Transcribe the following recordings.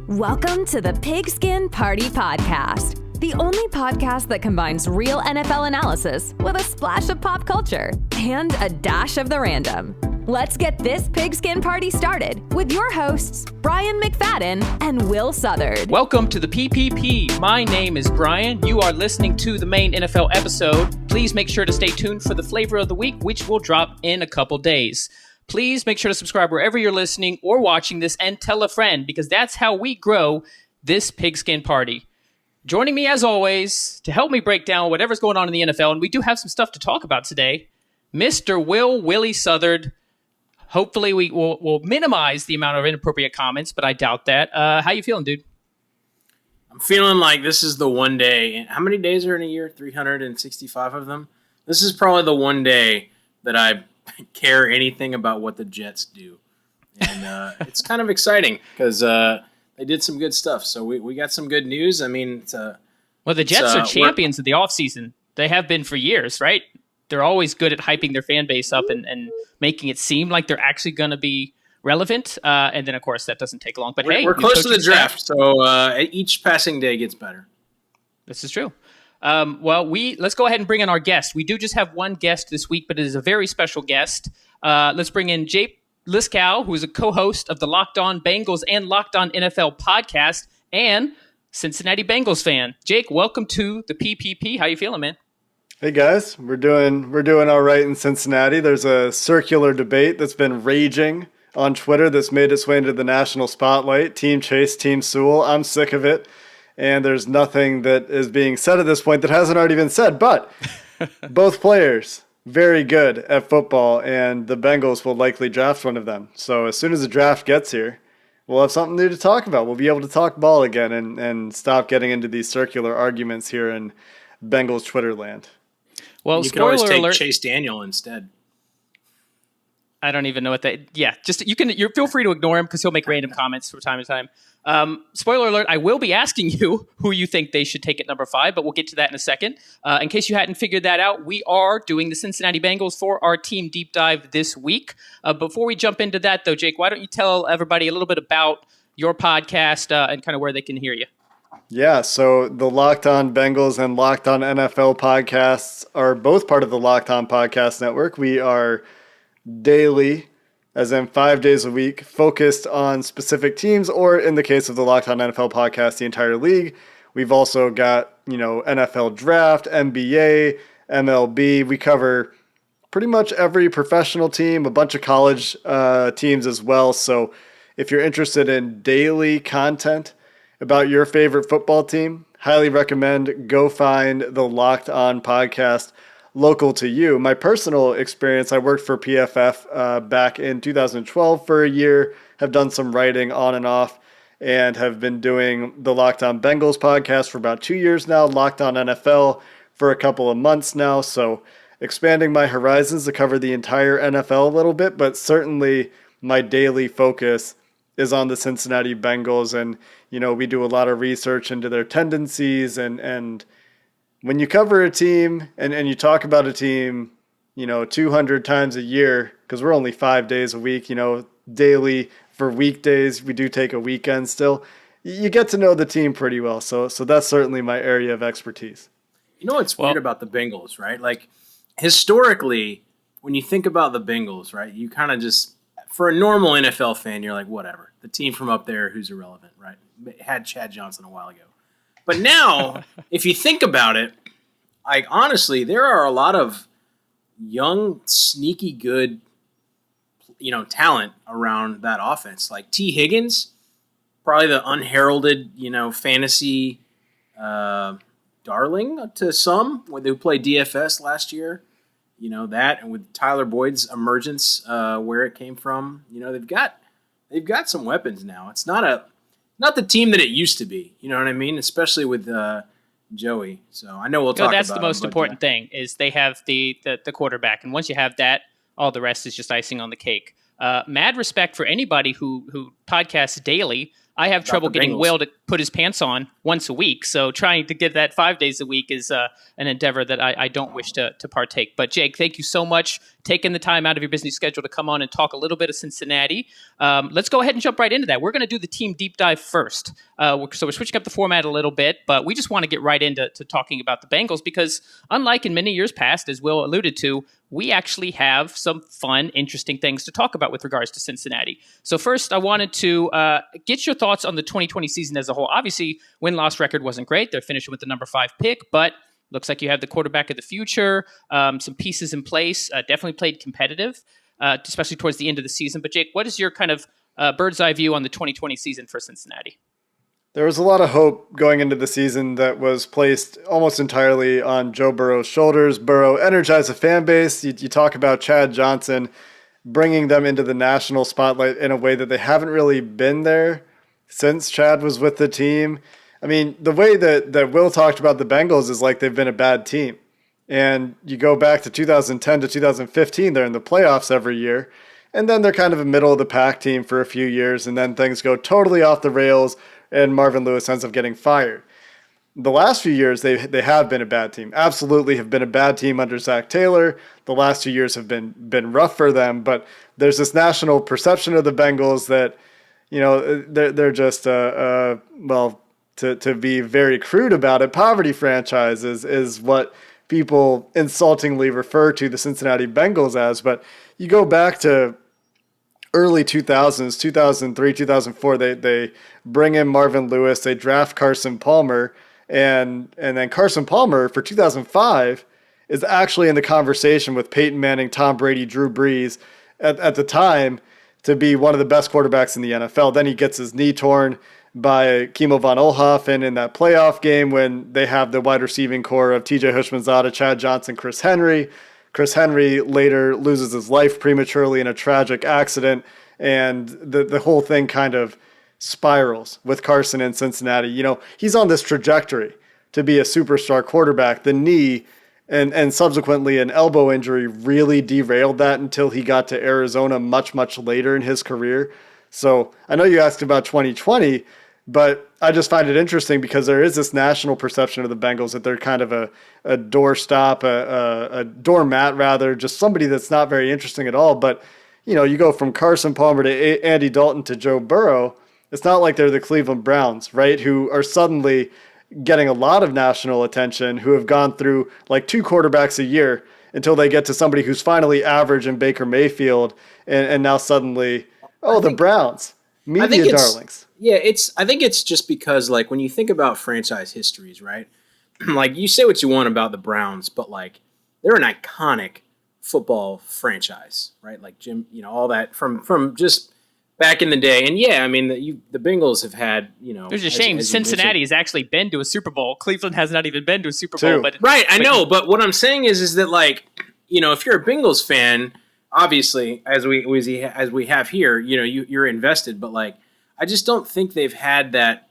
Welcome to the Pigskin Party Podcast, the only podcast that combines real NFL analysis with a splash of pop culture and a dash of the random. Let's get this Pigskin Party started with your hosts, Brian McFadden and Will Southard. Welcome to the PPP. My name is Brian. You are listening to the main NFL episode. Please make sure to stay tuned for the flavor of the week, which will drop in a couple days. Please make sure to subscribe wherever you're listening or watching this and tell a friend, because that's how we grow this Pigskin Party. Joining me as always to help me break down whatever's going on in the NFL, and we do have some stuff to talk about today, Mr. Willie Southard. Hopefully we'll minimize the amount of inappropriate comments, but I doubt that. How you feeling, dude? I'm feeling like this is the one day. How many days are in a year? 365 of them. This is probably the one day that I care anything about what the Jets do. And it's kind of exciting because they did some good stuff. So we got some good news. I mean, well, the Jets are champions of the offseason. They have been for years, right? They're always good at hyping their fan base up and making it seem like they're actually going to be relevant. And then, of course, that doesn't take long. But we're close to the draft, so each passing day gets better. This is true. Let's go ahead and bring in our guest. We do just have one guest this week, but it is a very special guest. Let's bring in Jake Liscow, who is a co-host of the Locked On Bengals and Locked On NFL podcast and Cincinnati Bengals fan. Jake, welcome to the PPP. How you feeling, man? Hey guys, we're doing all right in Cincinnati. There's a circular debate that's been raging on Twitter that's made its way into the national spotlight. Team Chase, Team Sewell. I'm sick of it. And there's nothing that is being said at this point that hasn't already been said. But both players, very good at football, and the Bengals will likely draft one of them. So as soon as the draft gets here, we'll have something new to talk about. We'll be able to talk ball again and stop getting into these circular arguments here in Bengals Twitter land. Well, you can always take alert. Chase Daniel instead. I don't even know what that. Yeah, just you feel free to ignore him because he'll make random comments from time to time. Spoiler alert: I will be asking you who you think they should take at number 5, but we'll get to that in a second. In case you hadn't figured that out, we are doing the Cincinnati Bengals for our team deep dive this week. Before we jump into that, though, Jake, why don't you tell everybody a little bit about your podcast and kind of where they can hear you? Yeah, so the Locked On Bengals and Locked On NFL podcasts are both part of the Locked On Podcast Network. We are daily, as in 5 days a week, focused on specific teams, or in the case of the Locked On NFL podcast, the entire league. We've also got, NFL draft, NBA, MLB. We cover pretty much every professional team, a bunch of college teams as well. So if you're interested in daily content about your favorite football team, highly recommend go find the Locked On podcast local to you. My personal experience, I worked for PFF back in 2012 for a year, have done some writing on and off, and have been doing the Locked On Bengals podcast for about 2 years now, Locked On NFL for a couple of months now. So expanding my horizons to cover the entire NFL a little bit, but certainly my daily focus is on the Cincinnati Bengals. And, we do a lot of research into their tendencies and when you cover a team and you talk about a team, 200 times a year, because we're only 5 days a week, daily for weekdays, we do take a weekend still, you get to know the team pretty well. So that's certainly my area of expertise. You know what's weird about the Bengals, right? Like, historically, when you think about the Bengals, right, you kind of just, for a normal NFL fan, you're like, whatever. The team from up there who's irrelevant, right? Had Chad Johnson a while ago. But now, if you think about it, honestly, there are a lot of young, sneaky good, talent around that offense. Like T. Higgins, probably the unheralded, fantasy darling to some, who played DFS last year. That, and with Tyler Boyd's emergence, where it came from, they've got some weapons now. It's not the team that it used to be, you know what I mean? Especially with Joey. So I know we'll talk about that's the most important thing is they have the quarterback. And once you have that, all the rest is just icing on the cake. Mad respect for anybody who podcasts daily. I have trouble getting Will to put his pants on once a week. So trying to get that 5 days a week is an endeavor that I don't wish to partake. But Jake, thank you so much. taking the time out of your busy schedule to come on and talk a little bit of Cincinnati. Let's go ahead and jump right into that. We're going to do the team deep dive first. So we're switching up the format a little bit, but we just want to get right into talking about the Bengals because unlike in many years past, as Will alluded to, we actually have some fun, interesting things to talk about with regards to Cincinnati. So first, I wanted to get your thoughts on the 2020 season as a whole. Obviously, win-loss record wasn't great. They're finishing with the number 5 pick, but looks like you have the quarterback of the future, some pieces in place, definitely played competitive, especially towards the end of the season. But Jake, what is your kind of bird's eye view on the 2020 season for Cincinnati? There was a lot of hope going into the season that was placed almost entirely on Joe Burrow's shoulders. Burrow energized the fan base. You talk about Chad Johnson bringing them into the national spotlight in a way that they haven't really been there since Chad was with the team. I mean, the way that Will talked about the Bengals is like they've been a bad team. And you go back to 2010 to 2015, they're in the playoffs every year. And then they're kind of a middle of the pack team for a few years. And then things go totally off the rails and Marvin Lewis ends up getting fired. The last few years, they have been a bad team. Absolutely have been a bad team under Zach Taylor. The last 2 years have been rough for them. But there's this national perception of the Bengals that, you know, they're just, well, to be very crude about it, poverty franchise is what people insultingly refer to the Cincinnati Bengals as. But you go back to early 2000s, 2003, 2004, they bring in Marvin Lewis, they draft Carson Palmer, and then Carson Palmer for 2005 is actually in the conversation with Peyton Manning, Tom Brady, Drew Brees at the time to be one of the best quarterbacks in the NFL. Then he gets his knee torn by Kimo von Oelhoffen in that playoff game when they have the wide receiving core of TJ Houshmandzadeh, Chad Johnson, Chris Henry. Chris Henry later loses his life prematurely in a tragic accident, and the whole thing kind of spirals with Carson in Cincinnati. You know, he's on this trajectory to be a superstar quarterback. The knee and subsequently an elbow injury really derailed that until he got to Arizona much, much later in his career. So I know you asked about 2020, but I just find it interesting because there is this national perception of the Bengals that they're kind of a doorstop, a doormat rather, just somebody that's not very interesting at all. But, you know, you go from Carson Palmer to Andy Dalton to Joe Burrow. It's not like they're the Cleveland Browns, right, who are suddenly getting a lot of national attention, who have gone through like 2 quarterbacks a year until they get to somebody who's finally average in Baker Mayfield, and now suddenly, the Browns, media darlings. Yeah, I think it's just because, like, when you think about franchise histories, right? Like, you say what you want about the Browns, but, like, they're an iconic football franchise, right? Like, Jim, you know, all that from just back in the day. And, yeah, I mean, the Bengals have had, you know. There's a shame. Cincinnati has actually been to a Super Bowl. Cleveland has not even been to a Super Bowl. But I know. But what I'm saying is that, like, you know, if you're a Bengals fan, obviously, as we have here, you know, you're invested. But, like, I just don't think they've had that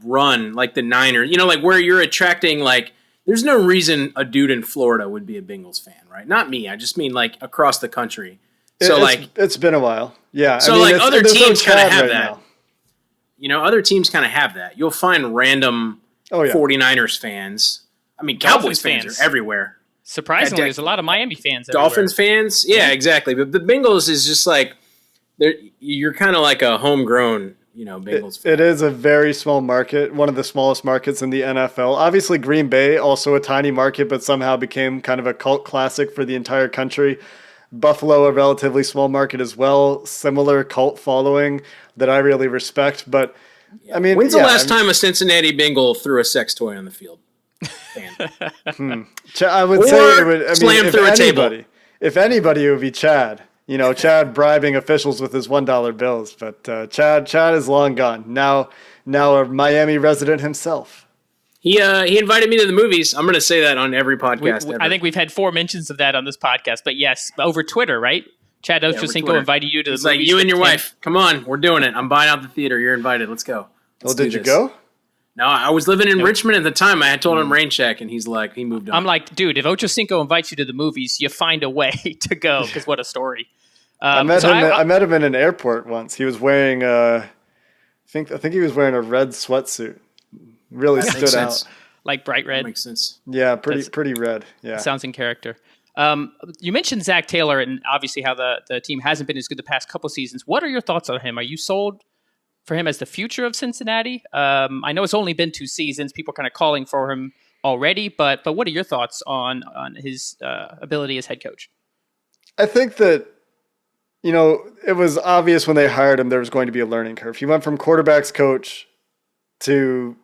run like the Niners, you know, like where you're attracting, like, there's no reason a dude in Florida would be a Bengals fan, right? Not me. I just mean like across the country. So it's been a while. Yeah. So I mean, other teams kind of have that. Now. You know, other teams kind of have that. You'll find random 49ers fans. I mean, Cowboys fans are everywhere. Surprisingly, there's a lot of Miami fans. Dolphins fans. Yeah, exactly. But the Bengals is just like, you're kind of like a homegrown, you know, Bengals fan. It is a very small market, one of the smallest markets in the NFL. Obviously, Green Bay, also a tiny market, but somehow became kind of a cult classic for the entire country. Buffalo, a relatively small market as well, similar cult following that I really respect. But, I mean, when's the last time a Cincinnati Bengal threw a sex toy on the field? I would say it would. I slam mean, through a table. If anybody, it would be Chad. You know, Chad bribing officials with his $1 bills, but Chad is long gone. Now a Miami resident himself. He invited me to the movies. I'm going to say that on every podcast ever. I think we've had 4 mentions of that on this podcast, but yes, over Twitter, right? Chad Ochocinco invited you to the movies. Like, you and your wife, come on, we're doing it. I'm buying out the theater. You're invited. Let's go. Did you go? No, I was living in Richmond at the time. I had told him rain check, and he's like, he moved on. I'm like, dude, if Ochocinco invites you to the movies, you find a way to go, because what a story. I met him in an airport once. He was wearing I think he was wearing a red sweatsuit. Really stood out. Like bright red. That makes sense. Yeah, pretty red. Yeah. Sounds in character. You mentioned Zach Taylor and obviously how the team hasn't been as good the past couple seasons. What are your thoughts on him? Are you sold for him as the future of Cincinnati? I know it's only been 2 seasons. People are kind of calling for him already, but what are your thoughts on his ability as head coach? I think that, it was obvious when they hired him there was going to be a learning curve. He went from quarterbacks coach to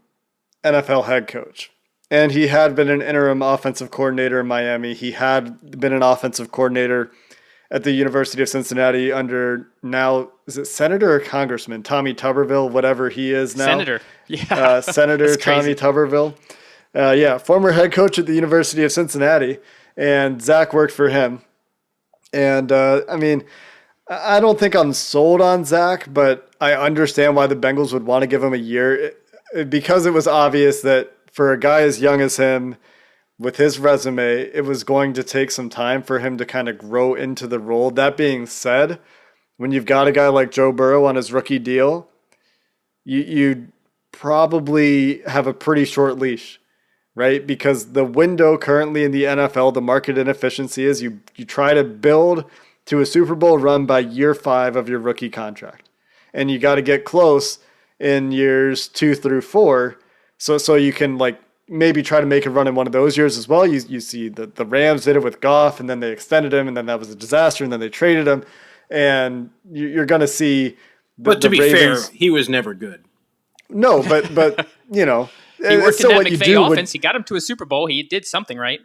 NFL head coach. And he had been an interim offensive coordinator in Miami. He had been an offensive coordinator at the University of Cincinnati under now, is it Senator or Congressman? Tommy Tuberville, whatever he is now. Senator. Yeah. Senator Tommy Tuberville. Former head coach at the University of Cincinnati. And Zach worked for him. And, I don't think I'm sold on Zach, but I understand why the Bengals would want to give him a year. Because it was obvious that for a guy as young as him, with his resume, it was going to take some time for him to kind of grow into the role. That being said, when you've got a guy like Joe Burrow on his rookie deal, you probably have a pretty short leash, right? Because the window currently in the NFL, the market inefficiency is you try to build to a Super Bowl run by year 5 of your rookie contract. And you got to get close in years 2 through 4 so you can maybe try to make a run in one of those years as well. You see the Rams did it with Goff, and then they extended him, and then that was a disaster, and then they traded him. And you're going to see But to be Ravens, fair, he was never good. No, but he worked it's in still that what you McVay do. offense. He got him to a Super Bowl. He did something right.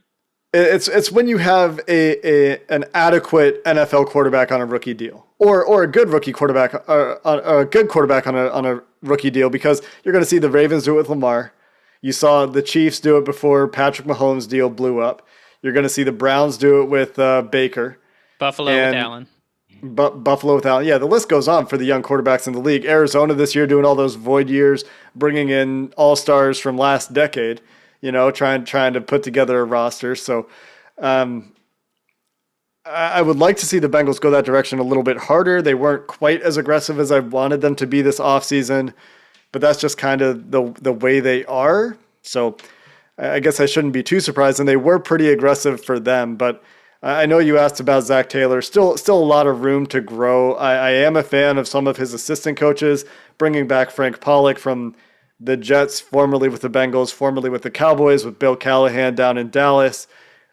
It's when you have an adequate NFL quarterback on a rookie deal, or a good rookie quarterback, or a good quarterback on a rookie deal, because you're going to see the Ravens do it with Lamar. You saw the Chiefs do it before Patrick Mahomes' deal blew up. You're going to see the Browns do it with Baker. Buffalo with Allen. Buffalo with Allen. Yeah, the list goes on for the young quarterbacks in the league. Arizona this year doing all those void years, bringing in all-stars from last decade, trying to put together a roster. So I would like to see the Bengals go that direction a little bit harder. They weren't quite as aggressive as I wanted them to be this offseason, but that's just kind of the way they are. So I guess I shouldn't be too surprised. And they were pretty aggressive for them. But I know you asked about Zach Taylor. Still a lot of room to grow. I am a fan of some of his assistant coaches, bringing back Frank Pollock from the Jets, formerly with the Bengals, formerly with the Cowboys, with Bill Callahan down in Dallas.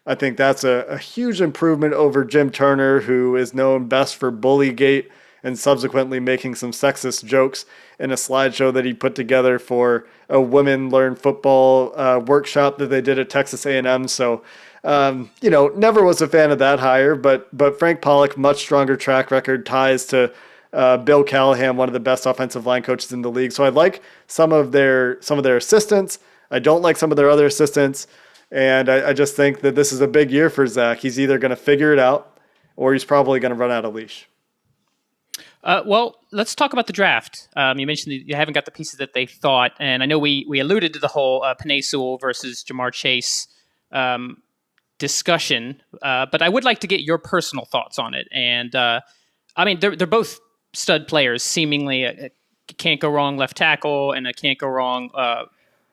I think that's a huge improvement over Jim Turner, who is known best for Bullygate and subsequently making some sexist jokes in a slideshow that he put together for a Women Learn Football workshop that they did at Texas A&M. So, never was a fan of that hire, but Frank Pollock, much stronger track record, ties to Bill Callahan, one of the best offensive line coaches in the league. So I like some of their assistants. I don't like some of their other assistants. And I just think that this is a big year for Zach. He's either going to figure it out or he's probably going to run out of leash. Well, let's talk about the draft. You mentioned that you haven't got the pieces that they thought, and I know we alluded to the whole Penei Sewell versus Jamar Chase discussion, but I would like to get your personal thoughts on it. And they're both stud players, seemingly. A can't go wrong left tackle and a can't go wrong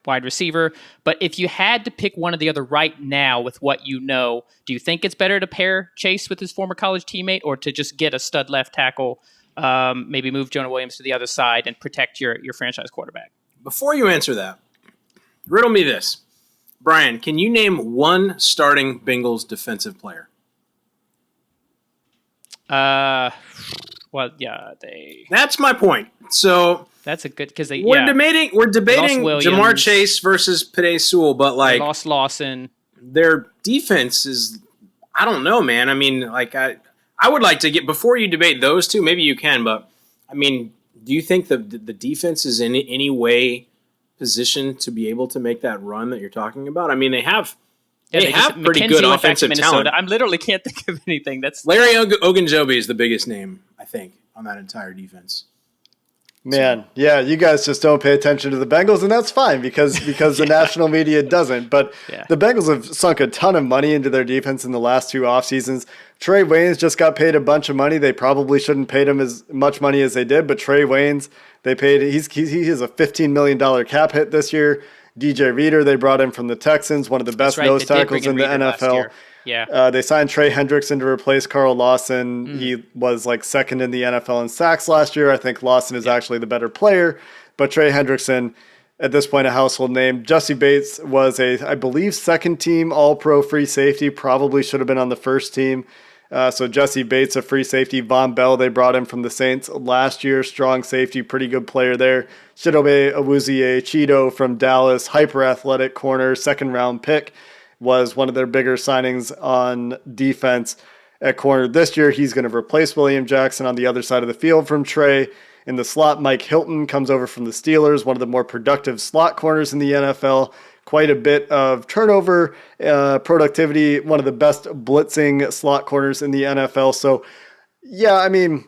wide receiver. But if you had to pick one or the other right now with what you know, do you think it's better to pair Chase with his former college teammate or to just get a stud left tackle? Maybe move Jonah Williams to the other side and protect your franchise quarterback? Before you answer that, riddle me this. Brian, can you name one starting Bengals defensive player? That's my point. So that's a good because we're debating Jamar Chase versus Penei Sewell, but they lost Lawson. Their defense is, I don't know, man. I would like to get, before you debate those two, maybe you can, but do you think the defense is in any way positioned to be able to make that run that you're talking about? They have pretty good offensive talent. I literally can't think of anything. That's Larry Ogunjobi is the biggest name, I think, on that entire defense. Man, yeah, you guys just don't pay attention to the Bengals, and that's fine because the national media doesn't. But the Bengals have sunk a ton of money into their defense in the last 2 off seasons. Trey Waynes just got paid a bunch of money. They probably shouldn't pay him as much money as they did, but Trey Waynes, they paid. He has a $15 million cap hit this year. DJ Reader, they brought in from the Texans, one of the best nose tackles in the NFL. Yeah. They signed Trey Hendrickson to replace Carl Lawson. He was like second in the NFL in sacks last year. I think Lawson is actually the better player, but Trey Hendrickson, at this point, a household name. Jesse Bates was I believe, second team All-Pro free safety, probably should have been on the first team. So Jesse Bates, a free safety. Von Bell, they brought him from the Saints last year. Strong safety, pretty good player there. Chidobe Awuzie Cheeto from Dallas, hyper-athletic corner, second-round pick, was one of their bigger signings on defense at corner this year. He's going to replace William Jackson on the other side of the field from Trey. In the slot, Mike Hilton comes over from the Steelers, one of the more productive slot corners in the NFL. Quite a bit of turnover, productivity, one of the best blitzing slot corners in the NFL. So, yeah, I mean,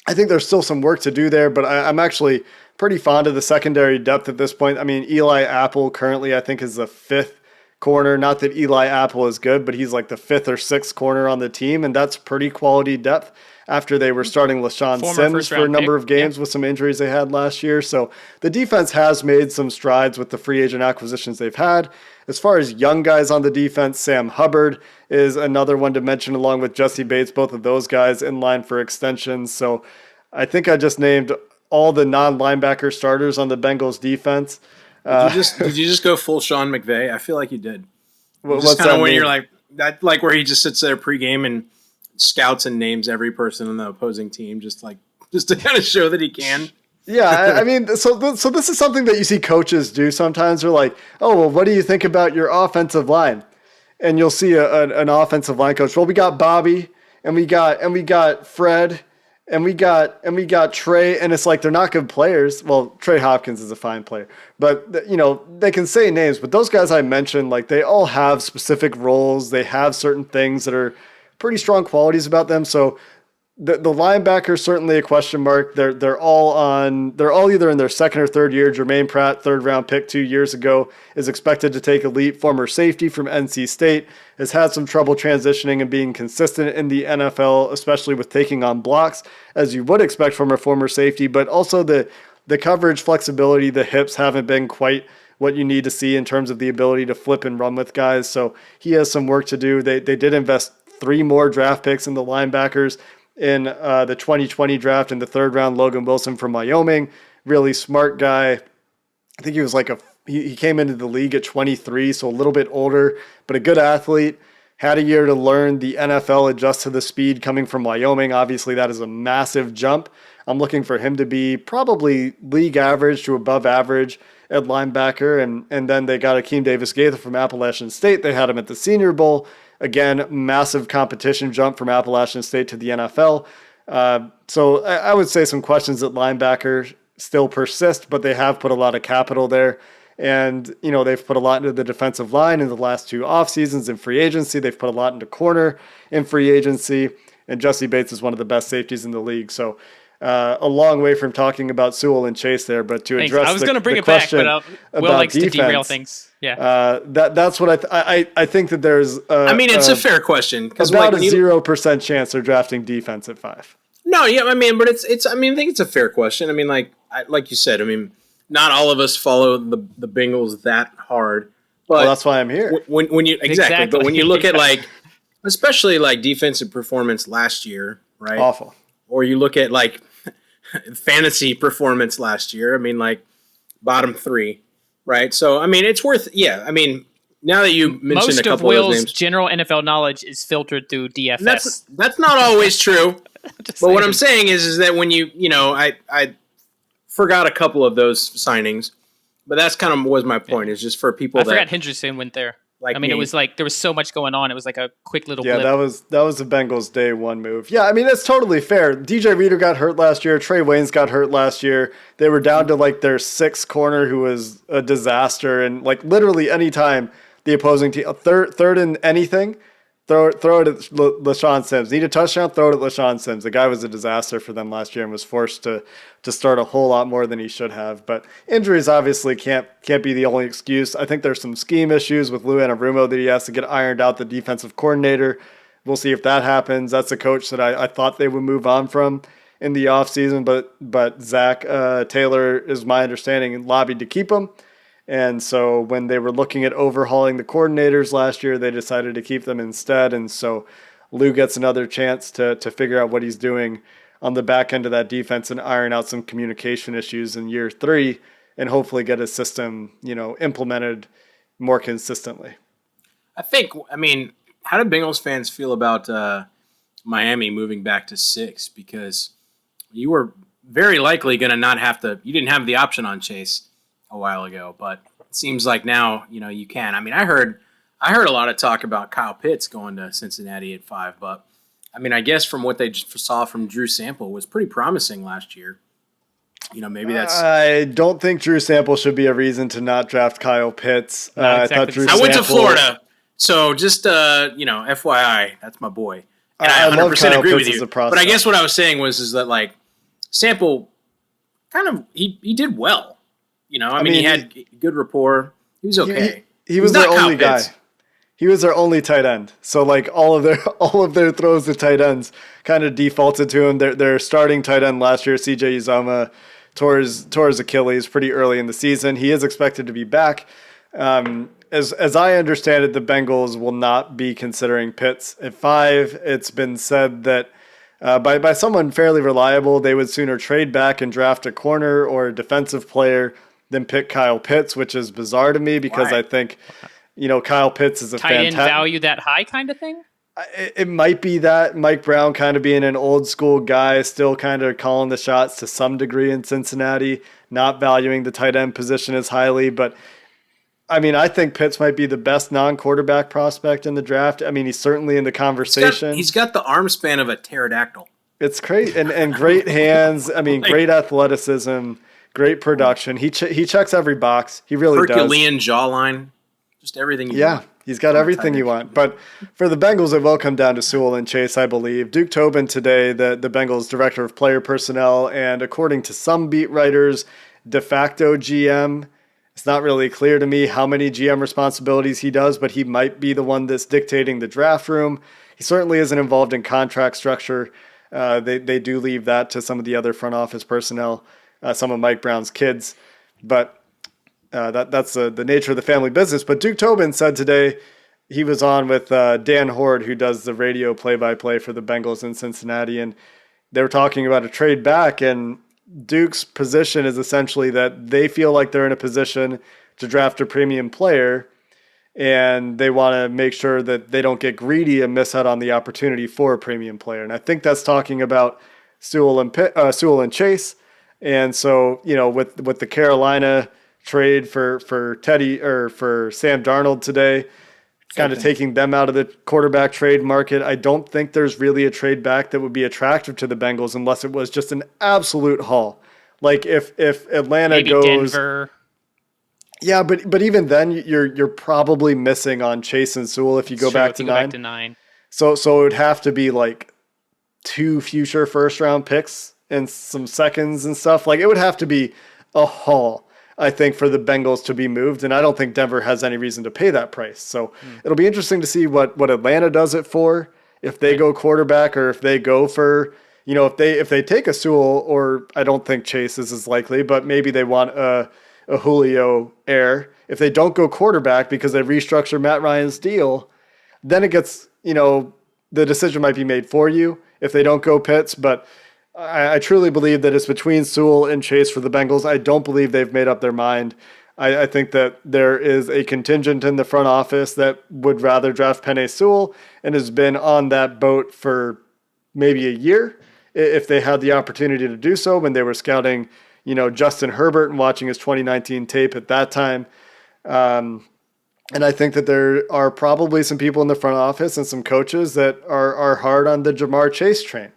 I think there's still some work to do there, but I'm actually pretty fond of the secondary depth at this point. I mean, Eli Apple currently, I think, is the fifth corner. Not that Eli Apple is good, but he's like the fifth or sixth corner on the team, and that's pretty quality depth after they were starting LaShawn Sims for a number of games with some injuries they had last year. So the defense has made some strides with the free agent acquisitions they've had. As far as young guys on the defense, Sam Hubbard is another one to mention along with Jesse Bates, both of those guys in line for extensions. So I think I just named all the non-linebacker starters on the Bengals defense. Did you just go full Sean McVay? I feel like you did. What's that when mean? you're like where he just sits there pregame and scouts and names every person on the opposing team, just to kind of show that he can. Yeah, I mean, so this is something that you see coaches do sometimes. They're like, "Oh, well, what do you think about your offensive line?" And you'll see an offensive line coach. Well, we got Bobby, and we got Fred, and we got Trey, and it's like they're not good players. Well, Trey Hopkins is a fine player, but they can say names. But those guys I mentioned, like they all have specific roles. They have certain things that are pretty strong qualities about them. So the linebacker certainly a question mark. They're all either in their second or third year. Jermaine Pratt, third round pick 2 years ago, is expected to take a leap. Former safety from NC State has had some trouble transitioning and being consistent in the NFL, especially with taking on blocks, as you would expect from a former safety. But also the coverage flexibility, the hips haven't been quite what you need to see in terms of the ability to flip and run with guys. So he has some work to do. They did invest 3 more draft picks in the linebackers in the 2020 draft in the third round. Logan Wilson from Wyoming, really smart guy. I think he was he came into the league at 23, so a little bit older, but a good athlete. Had a year to learn the NFL, adjust to the speed coming from Wyoming. Obviously, that is a massive jump. I'm looking for him to be probably league average to above average at linebacker. And then they got Akeem Davis-Gaither from Appalachian State. They had him at the Senior Bowl. Again, massive competition jump from Appalachian State to the NFL. So I would say some questions at linebacker still persist, but they have put a lot of capital there. And, they've put a lot into the defensive line in the last 2 off seasons in free agency. They've put a lot into corner in free agency. And Jesse Bates is one of the best safeties in the league. So a long way from talking about Sewell and Chase there, but to address I was going to bring the it back, question but Will likes defense, to derail things. Yeah, that's what I think that there's. It's a fair question because about a 0% chance they're drafting defense at 5. No, yeah, but it's. I think it's a fair question. Like you said, not all of us follow the Bengals that hard, but that's why I'm here. When you exactly, but when you look at especially defensive performance last year, right? Awful. Or you look at fantasy performance last year. Bottom 3, right? So it's worth. Yeah, now that you mentioned most a couple of Will's those names, general NFL knowledge is filtered through DFS. That's not always true. But what I'm saying is that when I forgot a couple of those signings, but that's kind of was my point. Is just for people. I forgot Hendrickson went there. It was there was so much going on. It was like a quick little blip. That was the Bengals' day 1 move. Yeah, that's totally fair. DJ Reader got hurt last year. Trey Waynes got hurt last year. They were down to their 6th corner, who was a disaster. And literally any time the opposing team, third in anything, throw it at LaShawn Sims. Need a touchdown? Throw it at LaShawn Sims. The guy was a disaster for them last year and was forced to start a whole lot more than he should have. But injuries obviously can't be the only excuse. I think there's some scheme issues with Lou Anarumo that he has to get ironed out, the defensive coordinator. We'll see if that happens. That's a coach that I thought they would move on from in the offseason, but Zach Taylor, is my understanding, lobbied to keep him. And so when they were looking at overhauling the coordinators last year, they decided to keep them instead. And so Lou gets another chance to figure out what he's doing on the back end of that defense and iron out some communication issues in year 3 and hopefully get his system, implemented more consistently. I mean, how do Bengals fans feel about Miami moving back to 6? Because you were very likely going to not have to – you didn't have the option on Chase a while ago, but it seems like now, you can. I mean, I heard a lot of talk about Kyle Pitts going to Cincinnati at 5, but I mean, I guess from what they just saw from Drew Sample was pretty promising last year. Maybe that's. I don't think Drew Sample should be a reason to not draft Kyle Pitts. Exactly. I went to Florida, so just FYI, that's my boy, and I 100% agree with you. But I guess what I was saying is that like Sample, kind of he did well. I mean, he had good rapport. He was okay. He was their only guy. He was their only tight end. So like all of their throws to tight ends kind of defaulted to him. Their starting tight end last year, CJ Uzomah, tore his Achilles pretty early in the season. He is expected to be back. As I understand it, the Bengals will not be considering Pitts at 5. It's been said that by someone fairly reliable, they would sooner trade back and draft a corner or a defensive player than pick Kyle Pitts, which is bizarre to me because I think Kyle Pitts is a tight end value that high kind of thing. It might be that Mike Brown kind of being an old school guy, still kind of calling the shots to some degree in Cincinnati, not valuing the tight end position as highly. But I mean, I think Pitts might be the best non-quarterback prospect in the draft. I mean, he's certainly in the conversation. He's got the arm span of a pterodactyl. It's great and great hands. I mean, great athleticism, great production. He checks every box. He really does. Herculean jawline. Just everything you want. He's got everything you want. But for the Bengals, it will come down to Sewell and Chase, I believe. Duke Tobin today, the Bengals director of player personnel, and according to some beat writers, de facto GM. It's not really clear to me how many GM responsibilities he does, but he might be the one that's dictating the draft room. He certainly isn't involved in contract structure. They do leave that to some of the other front office personnel, some of Mike Brown's kids. But that's the nature of the family business. But Duke Tobin said today he was on with Dan Horde, who does the radio play-by-play for the Bengals in Cincinnati, and they were talking about a trade back, and Duke's position is essentially that they feel like they're in a position to draft a premium player, and they want to make sure that they don't get greedy and miss out on the opportunity for a premium player. And I think that's talking about Sewell and Chase. And so, with the Carolina trade for Teddy or for Sam Darnold today, kind of taking them out of the quarterback trade market. I don't think there's really a trade back that would be attractive to the Bengals unless it was just an absolute haul. Like if Atlanta maybe goes Denver. Yeah, but even then you're probably missing on Chase and Sewell if you go back to 9. So it would have to be like 2 future first round picks and some seconds and stuff. Like it would have to be a haul, I think, for the Bengals to be moved, and I don't think Denver has any reason to pay that price. So it'll be interesting to see what Atlanta does it for, if they go quarterback or if they go for, if they take a Sewell, or I don't think Chase is as likely, but maybe they want a Julio heir. If they don't go quarterback because they restructure Matt Ryan's deal, then it gets, the decision might be made for you if they don't go Pitts, but I truly believe that it's between Sewell and Chase for the Bengals. I don't believe they've made up their mind. I think that there is a contingent in the front office that would rather draft Penei Sewell and has been on that boat for maybe a year if they had the opportunity to do so when they were scouting, Justin Herbert and watching his 2019 tape at that time. And I think that there are probably some people in the front office and some coaches that are hard on the Jamar Chase train.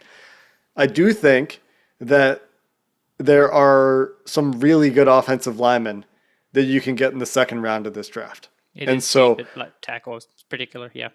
I do think that there are some really good offensive linemen that you can get in the second round of this draft. Tackle is particular, yeah.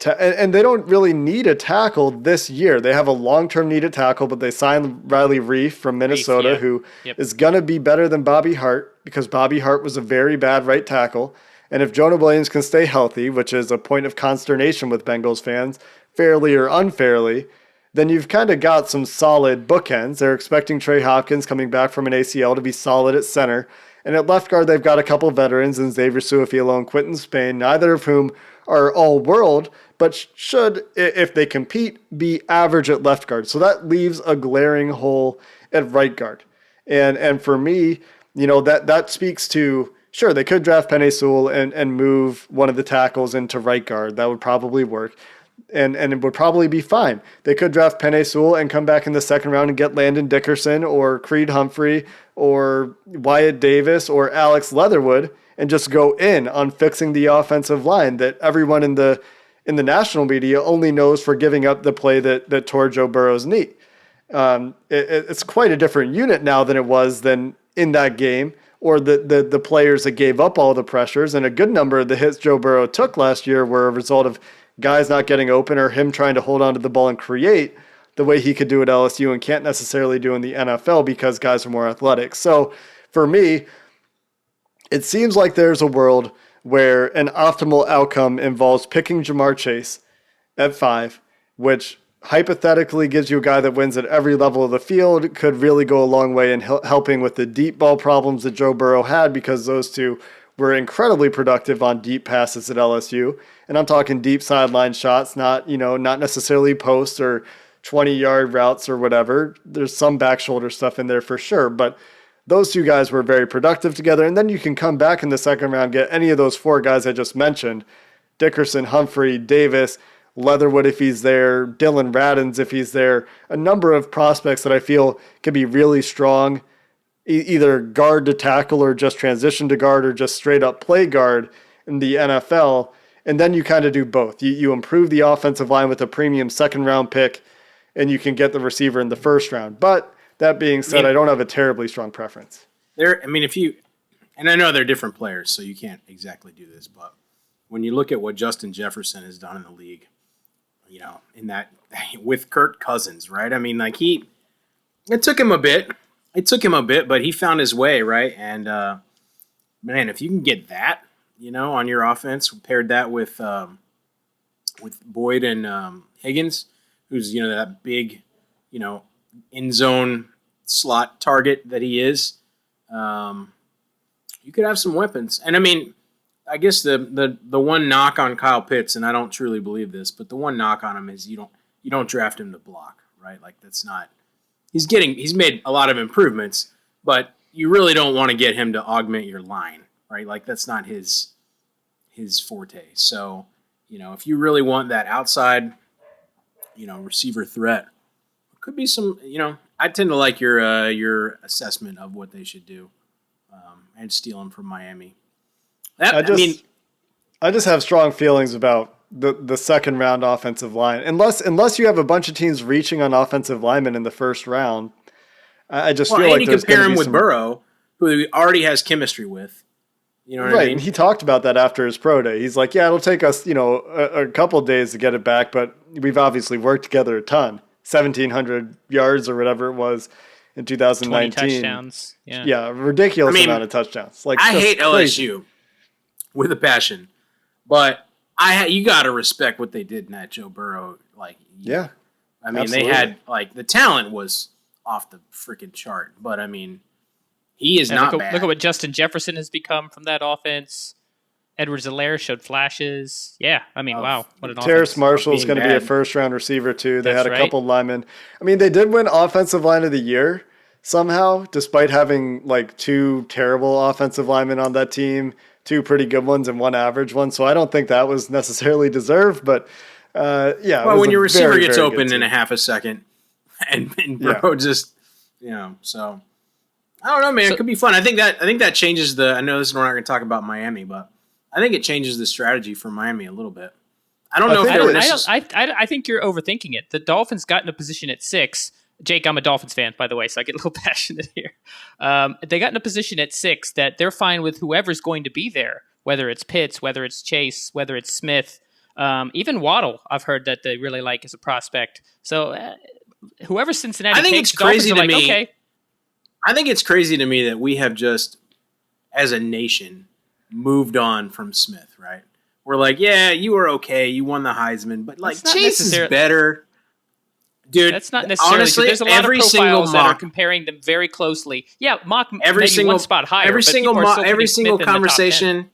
And they don't really need a tackle this year. They have a long-term need at tackle, but they signed Riley Reif from Minnesota, who is going to be better than Bobby Hart because Bobby Hart was a very bad right tackle. And if Jonah Williams can stay healthy, which is a point of consternation with Bengals fans, fairly or unfairly, then you've kind of got some solid bookends. They're expecting Trey Hopkins coming back from an ACL to be solid at center. And at left guard, they've got a couple veterans in Xavier Su'a-Filo and Quinton Spain, neither of whom are all-world, but should, if they compete, be average at left guard. So that leaves a glaring hole at right guard. And for me, that speaks to, sure, they could draft Penei Sewell and move one of the tackles into right guard. That would probably work. And it would probably be fine. They could draft Penei Sewell and come back in the second round and get Landon Dickerson or Creed Humphrey or Wyatt Davis or Alex Leatherwood and just go in on fixing the offensive line that everyone in the national media only knows for giving up the play that tore Joe Burrow's knee. It's quite a different unit now than it was then in that game, or the players that gave up all the pressures. And a good number of the hits Joe Burrow took last year were a result of guys not getting open or him trying to hold on to the ball and create the way he could do at LSU and can't necessarily do in the NFL because guys are more athletic. So for me, it seems like there's a world where an optimal outcome involves picking Jamar Chase at 5, which hypothetically gives you a guy that wins at every level of the field, could really go a long way in helping with the deep ball problems that Joe Burrow had, because those two were incredibly productive on deep passes at LSU. And I'm talking deep sideline shots, not necessarily post or 20-yard routes or whatever. There's some back shoulder stuff in there for sure, but those two guys were very productive together. And then you can come back in the second round, get any of those 4 guys I just mentioned, Dickerson, Humphrey, Davis, Leatherwood if he's there, Dylan Radins if he's there, a number of prospects that I feel can be really strong, either guard to tackle or just transition to guard or just straight up play guard in the NFL. And then you kind of do both. You improve the offensive line with a premium second round pick, and you can get the receiver in the first round. But that being said, I don't have a terribly strong preference. And I know they're different players, so you can't exactly do this, but when you look at what Justin Jefferson has done in the league, in that with Kirk Cousins, right? I mean, like it took him a bit, but he found his way, right? And man, if you can get that, on your offense, paired that with Boyd and Higgins, who's that big, end zone slot target that he is, you could have some weapons. And I mean, I guess the one knock on Kyle Pitts, and I don't truly believe this, but the one knock on him is you don't draft him to block, right? Like that's not. He's made a lot of improvements, but you really don't want to get him to augment your line, right? Like that's not his forte. So, if you really want that outside, receiver threat, it could be some. I tend to like your assessment of what they should do, and steal him from Miami. I just have strong feelings about the second round offensive line. Unless you have a bunch of teams reaching on offensive linemen in the first round, I just feel like there's going to be compare him with Burrow, who he already has chemistry with. You know what I mean? And he talked about that after his pro day. He's like, yeah, it'll take us, a couple of days to get it back, but we've obviously worked together a ton. 1,700 yards or whatever it was in 2019. 20 touchdowns. Yeah, ridiculous amount of touchdowns. Like I hate crazy. LSU with a passion, but you got to respect what they did in that Joe Burrow. Yeah. I mean, absolutely. They had the talent was off the freaking chart, but I mean, he is not bad. Look at what Justin Jefferson has become from that offense. Edwards-Helaire showed flashes. Yeah, I mean, wow, what an offense. Terrace Marshall's going to be a first-round receiver, too. They had a couple linemen. I mean, they did win Offensive Line of the Year somehow, despite having 2 terrible offensive linemen on that team, 2 pretty good ones and 1 average one. So I don't think that was necessarily deserved, but yeah. Well, when your receiver gets open in a half a second and Burrow just, so I don't know, man. It could be fun. I think that changes I know we're not going to talk about Miami, but I think it changes the strategy for Miami a little bit. I don't know I think you're overthinking it. The Dolphins got in a position at 6. Jake, I'm a Dolphins fan, by the way, so I get a little passionate here. They got in a position at 6 that they're fine with whoever's going to be there, whether it's Pitts, whether it's Chase, whether it's Smith, even Waddle. I've heard that they really like as a prospect. So whoever Cincinnati takes, it's crazy to me. Okay. I think it's crazy to me that we have just, as a nation, moved on from Smith, right? We're like, yeah, you were okay. You won the Heisman. But, Chase is better. Dude, that's not necessarily honestly, true. There's a lot every of single profiles that are mock, comparing them very closely. Yeah, mock every maybe single one spot higher. every but single people are still every putting single Smith in the top 10. conversation,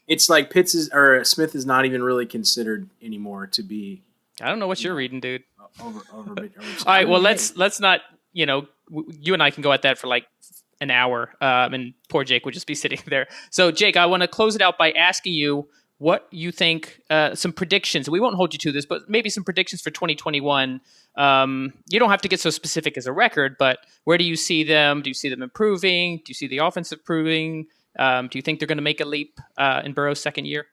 it's like Smith is not even really considered anymore to be. I don't know what you're reading, dude. Over All right, well let's not. You and I can go at that for like an hour, and poor Jake would just be sitting there. So, Jake, I want to close it out by asking you what you think, some predictions. We won't hold you to this, but maybe some predictions for 2021. You don't have to get so specific as a record, but where do you see them? Do you see them improving? Do you see the offense improving? Do you think they're going to make a leap in Burrow's second year?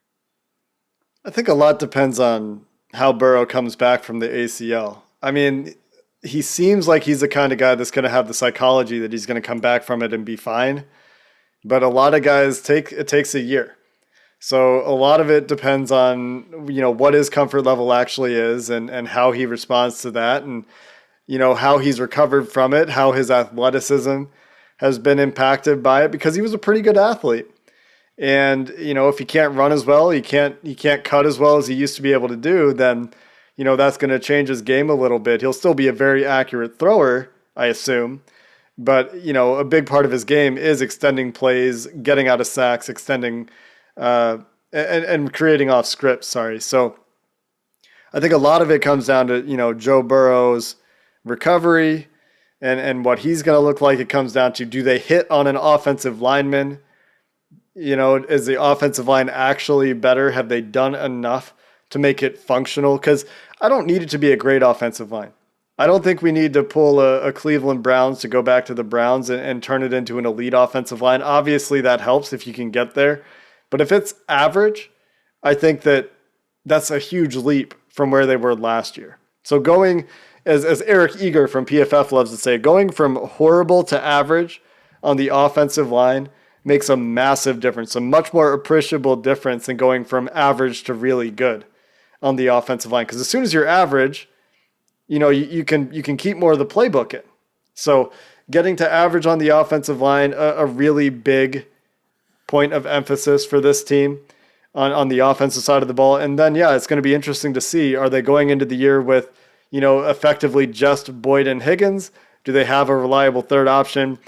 I think a lot depends on how Burrow comes back from the ACL. I mean, he seems like he's the kind of guy that's going to have the psychology that he's going to come back from it and be fine. But a lot of guys it takes a year. So a lot of it depends on, what his comfort level actually is and how he responds to that and, how he's recovered from it, how his athleticism has been impacted by it because he was a pretty good athlete. And, if he can't run as well, he can't cut as well as he used to be able to do, then, that's going to change his game a little bit. He'll still be a very accurate thrower, I assume. But, a big part of his game is extending plays, getting out of sacks, extending and creating off script. So I think a lot of it comes down to, Joe Burrow's recovery and what he's going to look like. It comes down to, do they hit on an offensive lineman? Is the offensive line actually better? Have they done enough to make it functional? Because I don't need it to be a great offensive line. I don't think we need to pull a Cleveland Browns to go back to the Browns and turn it into an elite offensive line. Obviously, that helps if you can get there. But if it's average, I think that's a huge leap from where they were last year. So going, as Eric Eager from PFF loves to say, going from horrible to average on the offensive line makes a massive difference, a much more appreciable difference than going from average to really good on the offensive line. Because as soon as you're average, you can keep more of the playbook in. So getting to average on the offensive line, a really big point of emphasis for this team on the offensive side of the ball. And then, it's going to be interesting to see, are they going into the year with, effectively just Boyd and Higgins? Do they have a reliable third option?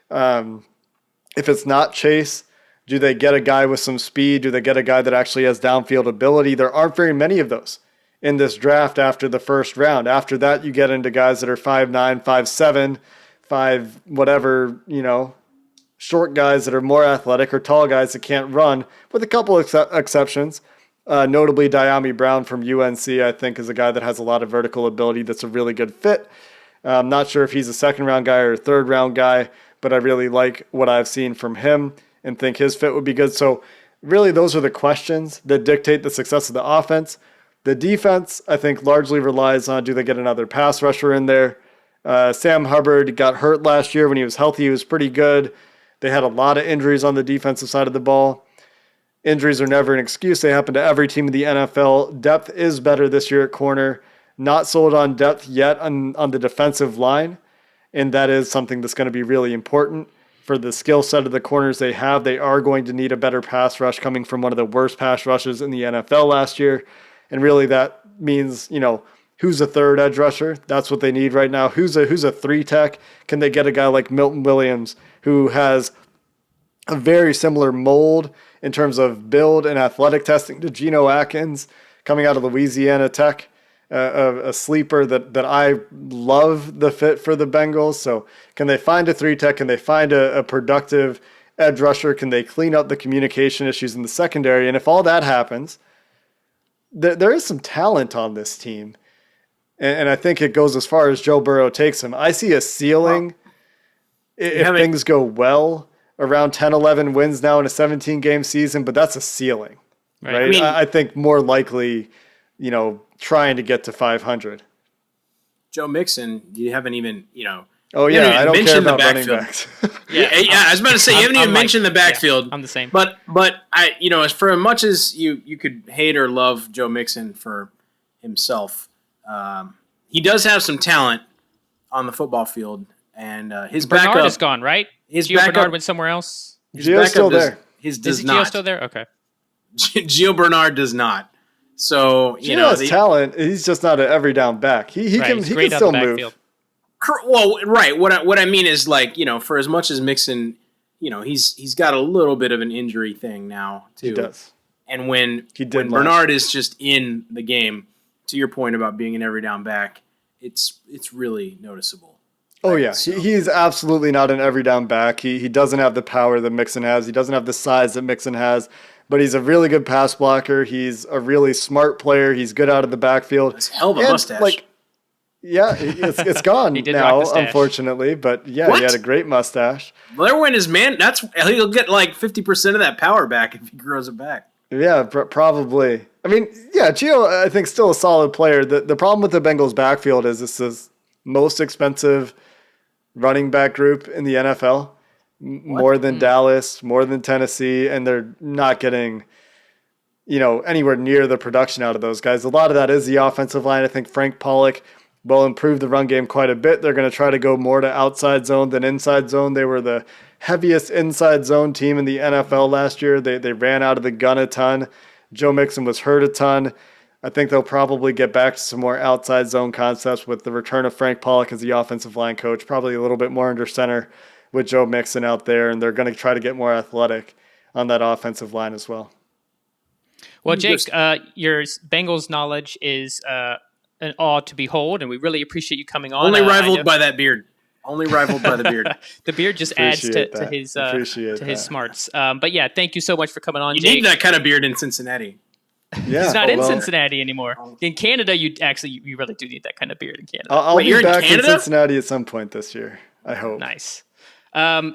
If it's not Chase, do they get a guy with some speed? Do they get a guy that actually has downfield ability? There aren't very many of those in this draft after the first round. After that, you get into guys that are 5'9", 5'7", 5 whatever, short guys that are more athletic or tall guys that can't run, with a couple exceptions. Notably, Diami Brown from UNC, I think, is a guy that has a lot of vertical ability that's a really good fit. I'm not sure if he's a second-round guy or a third-round guy, but I really like what I've seen from him and think his fit would be good. So really, those are the questions that dictate the success of the offense. The defense, I think, largely relies on, do they get another pass rusher in there? Sam Hubbard got hurt last year. When he was healthy, he was pretty good. They had a lot of injuries on the defensive side of the ball. Injuries are never an excuse. They happen to every team in the NFL. Depth is better this year at corner. Not sold on depth yet on the defensive line, and that is something that's going to be really important for the skill set of the corners they have. They are going to need a better pass rush coming from one of the worst pass rushes in the NFL last year, and really that means, who's a third edge rusher? That's what they need right now. Who's a three tech? Can they get a guy like Milton Williams, who has a very similar mold in terms of build and athletic testing to Geno Atkins coming out of Louisiana Tech, a sleeper that I love the fit for the Bengals. So can they find a three tech? Can they find a productive edge rusher? Can they clean up the communication issues in the secondary? And if all that happens, there is some talent on this team. And I think it goes as far as Joe Burrow takes him. I see a ceiling if things go well, around 10, 11 wins now in a 17-game season, but that's a ceiling, right? I think more likely, trying to get to 500. Joe Mixon, you haven't even, Oh, yeah, I don't care about running backs. yeah, I was about to say, you haven't even mentioned the backfield. Yeah, I'm the same. But I, as for as much as you could hate or love Joe Mixon for himself, he does have some talent on the football field. And his Bernard backup is gone, right? Gio Bernard went somewhere else. Gio's still there. His Is does not. Gio still there? Okay. Gio Bernard does not. So He has talent. He's just not an every down back. He can still move. Well, right. What I mean is, like, for as much as Mixon, he's got a little bit of an injury thing now too. He does. And when Bernard is just in the game, to your point about being an every down back, it's really noticeable. Oh, right? Yeah. So. He's absolutely not an every down back. He doesn't have the power that Mixon has. He doesn't have the size that Mixon has. But he's a really good pass blocker. He's a really smart player. He's good out of the backfield. It's a hell of a mustache. Yeah, it's gone now, unfortunately. But yeah, He had a great mustache. Well, they're when his man. He'll get like 50% of that power back if he grows it back. Yeah, probably. I mean, yeah, Gio, I think, still a solid player. The problem with the Bengals' backfield is this is most expensive running back group in the NFL. More than Dallas, more than Tennessee, and they're not getting, anywhere near the production out of those guys. A lot of that is the offensive line. I think Frank Pollock will improve the run game quite a bit. They're going to try to go more to outside zone than inside zone. They were the heaviest inside zone team in the NFL last year. They ran out of the gun a ton. Joe Mixon was hurt a ton. I think they'll probably get back to some more outside zone concepts with the return of Frank Pollock as the offensive line coach, probably a little bit more under center with Joe Mixon out there, and they're going to try to get more athletic on that offensive line as well. Well, Jake, your Bengals knowledge is an awe to behold, and we really appreciate you coming on. Only rivaled by that beard. Only rivaled by the beard. The beard just adds to his smarts. But yeah, thank you so much for coming on, Jake. You need that kind of beard in Cincinnati. Yeah, he's not in Cincinnati anymore. In Canada, you really do need that kind of beard in Canada. I'll be back in Cincinnati at some point this year, I hope. Nice.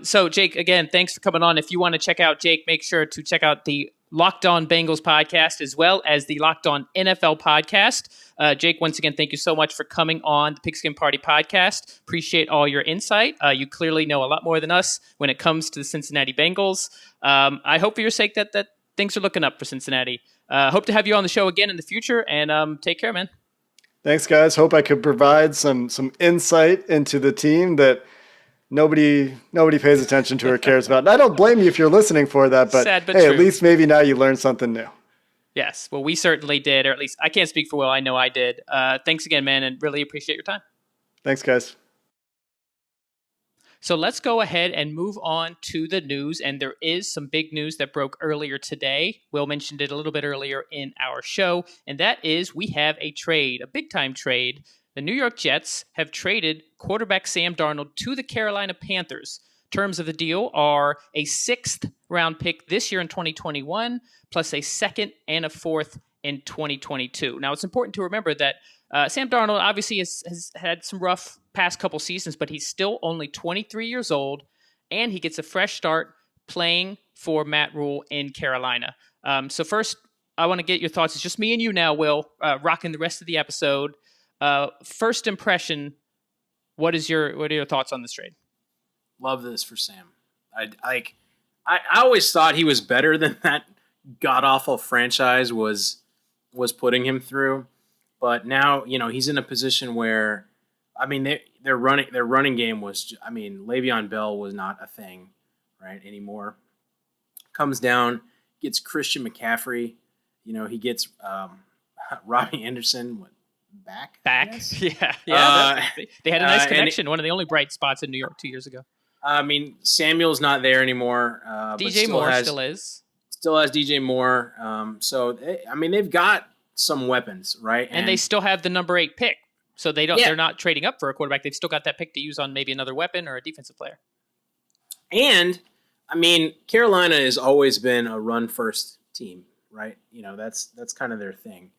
So, Jake, again, thanks for coming on. If you want to check out Jake, make sure to check out the Locked On Bengals podcast as well as the Locked On NFL podcast. Jake, once again, thank you so much for coming on the Pigskin Party podcast. Appreciate all your insight. You clearly know a lot more than us when it comes to the Cincinnati Bengals. I hope for your sake that things are looking up for Cincinnati. Hope to have you on the show again in the future, and take care, man. Thanks, guys. Hope I could provide some insight into the team that nobody pays attention to or cares about. And I don't blame you if you're listening for that, but sad, but hey, true. At least maybe now you learned something new. Yes, well, we certainly did, or at least I can't speak for Will. I know I did. Thanks again, man, and really appreciate your time. Thanks, guys. So let's go ahead and move on to the news, and there is some big news that broke earlier today. Will mentioned it a little bit earlier in our show, and that is we have a trade, a big-time trade. The New York Jets have traded quarterback Sam Darnold to the Carolina Panthers. Terms of the deal are a 6th-round pick this year in 2021, plus a 2nd and a 4th in 2022. Now, it's important to remember that Sam Darnold obviously has had some rough past couple seasons, but he's still only 23 years old, and he gets a fresh start playing for Matt Rule in Carolina. So first, I want to get your thoughts. It's just me and you now, Will, rocking the rest of the episode. First impression, what are your thoughts on this trade? Love this for Sam. I always thought he was better than that god-awful franchise was putting him through. But now, he's in a position where, their running game was, Le'Veon Bell was not a thing, right, anymore. Comes down, gets Christian McCaffrey. He gets Robbie Hendrickson back. Yeah. They had a nice connection. One of the only bright spots in New York 2 years ago. Samuel's not there anymore. DJ Moore still is. Still has DJ Moore. So they've got some weapons, right? And they still have the number 8 pick. So they're not trading up for a quarterback. They've still got that pick to use on maybe another weapon or a defensive player. And Carolina has always been a run first team, right? That's kind of their thing.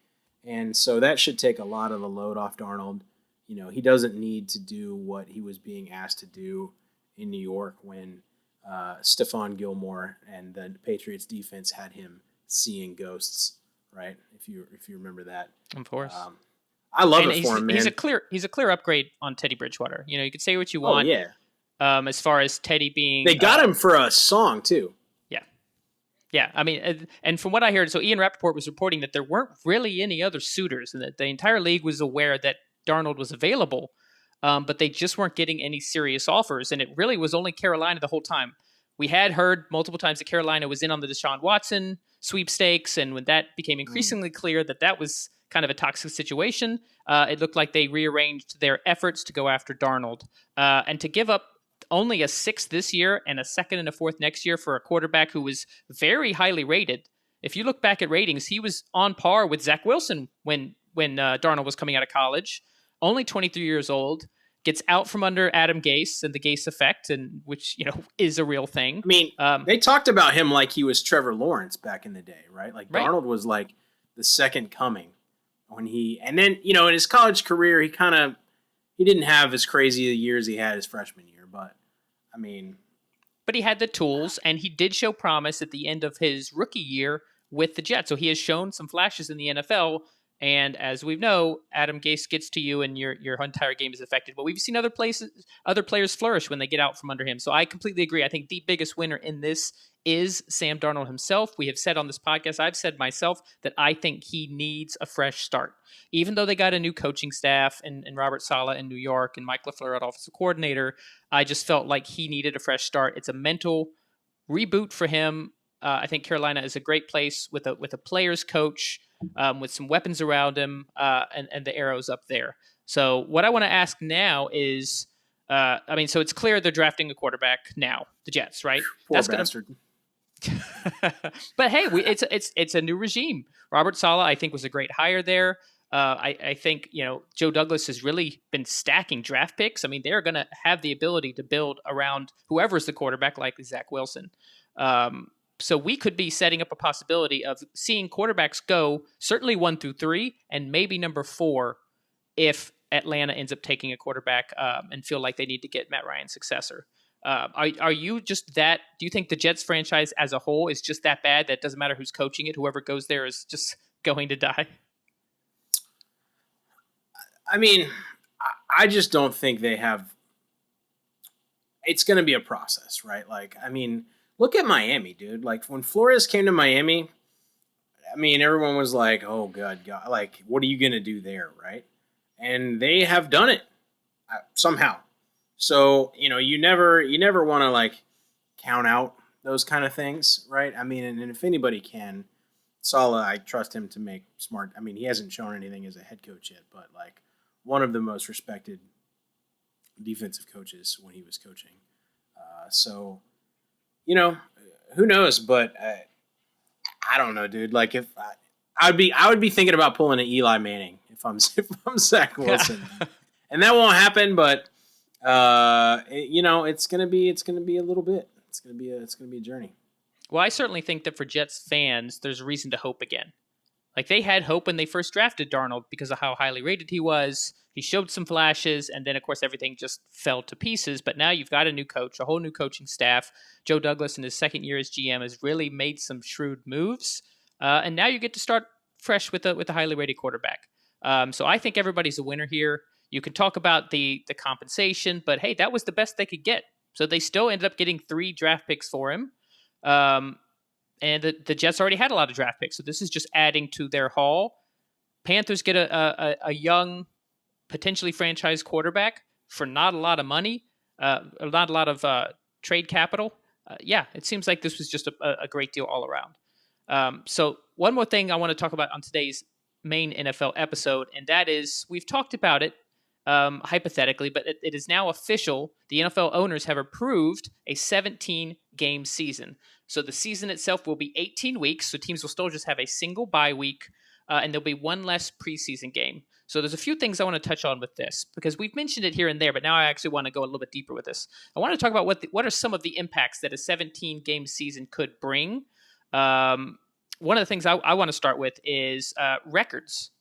And so that should take a lot of the load off Darnold. He doesn't need to do what he was being asked to do in New York when Stephon Gilmore and the Patriots defense had him seeing ghosts, right? If you remember that. Of course. I love it for him, man. He's a clear upgrade on Teddy Bridgewater. You could say what you want. Oh, yeah. As far as Teddy being... They got him for a song, too. Yeah, and from what I heard, so Ian Rappaport was reporting that there weren't really any other suitors and that the entire league was aware that Darnold was available, but they just weren't getting any serious offers. And it really was only Carolina the whole time We had heard multiple times that Carolina was in on the Deshaun Watson sweepstakes, and when that became increasingly clear that was kind of a toxic situation, it looked like they rearranged their efforts to go after Darnold. And to give up only a 6th this year and a 2nd and a 4th next year for a quarterback who was very highly rated. If you look back at ratings, he was on par with Zach Wilson when Darnold was coming out of college, only 23 years old, gets out from under Adam Gase and the Gase effect, and which is a real thing. I mean, they talked about him like he was Trevor Lawrence back in the day, right? Like Darnold was like the second coming and then in his college career, he didn't have as crazy a year as he had his freshman year, but I mean, but he had the tools, and he did show promise at the end of his rookie year with the Jets. So he has shown some flashes in the NFL. And as we know, Adam Gase gets to you and your entire game is affected. But we've seen other players flourish when they get out from under him. So I completely agree. I think the biggest winner in this is Sam Darnold himself. We have said on this podcast, I've said myself, that I think he needs a fresh start. Even though they got a new coaching staff and Robert Saleh in New York and Mike LaFleur at offensive coordinator, I just felt like he needed a fresh start. It's a mental reboot for him. I think Carolina is a great place with a player's coach, with some weapons around him, and the arrows up there. So what I want to ask now is, so it's clear they're drafting a quarterback now, the Jets, right? Poor bastard. But hey, it's a new regime. Robert Saleh, I think, was a great hire there. I think Joe Douglas has really been stacking draft picks. I mean, they're going to have the ability to build around whoever's the quarterback, likely Zach Wilson. So we could be setting up a possibility of seeing quarterbacks go certainly 1 through 3 and maybe number 4 if Atlanta ends up taking a quarterback and feel like they need to get Matt Ryan's successor. Are you just that? Do you think the Jets franchise as a whole is just that bad that it doesn't matter who's coaching it? Whoever goes there is just going to die? I mean, I just don't think they have. It's going to be a process, right? Like, I mean, look at Miami, dude. Like, when Flores came to Miami, I mean, everyone was like, oh, God, like, what are you going to do there, right? And they have done it somehow. So, you never want to, like, count out those kind of things, right? I mean, and if anybody can, Saleh, I trust him to make smart. I mean, he hasn't shown anything as a head coach yet, but, like, one of the most respected defensive coaches when he was coaching. So, who knows? But I don't know, dude. Like, if I would be thinking about pulling an Eli Manning if I'm Zach Wilson, and that won't happen. But it's gonna be a little bit. It's gonna be a journey. Well, I certainly think that for Jets fans, there's a reason to hope again. Like, they had hope when they first drafted Darnold because of how highly rated he was. He showed some flashes, and then, of course, everything just fell to pieces. But now you've got a new coach, a whole new coaching staff. Joe Douglas, in his second year as GM, has really made some shrewd moves. And now you get to start fresh with a highly rated quarterback. So I think everybody's a winner here. You can talk about the compensation, but, hey, that was the best they could get. So they still ended up getting 3 draft picks for him. And the Jets already had a lot of draft picks, so this is just adding to their haul. Panthers get a young, potentially franchise quarterback for not a lot of money, not a lot of trade capital. It seems like this was just a great deal all around. So one more thing I want to talk about on today's main NFL episode, and that is, we've talked about it hypothetically, but it is now official. The NFL owners have approved a 17-game season. So the season itself will be 18 weeks, so teams will still just have a single bye week, and there'll be one less preseason game. So there's a few things I want to touch on with this, because we've mentioned it here and there, but now I actually want to go a little bit deeper with this. I want to talk about what are some of the impacts that a 17-game season could bring. One of the things I want to start with is records,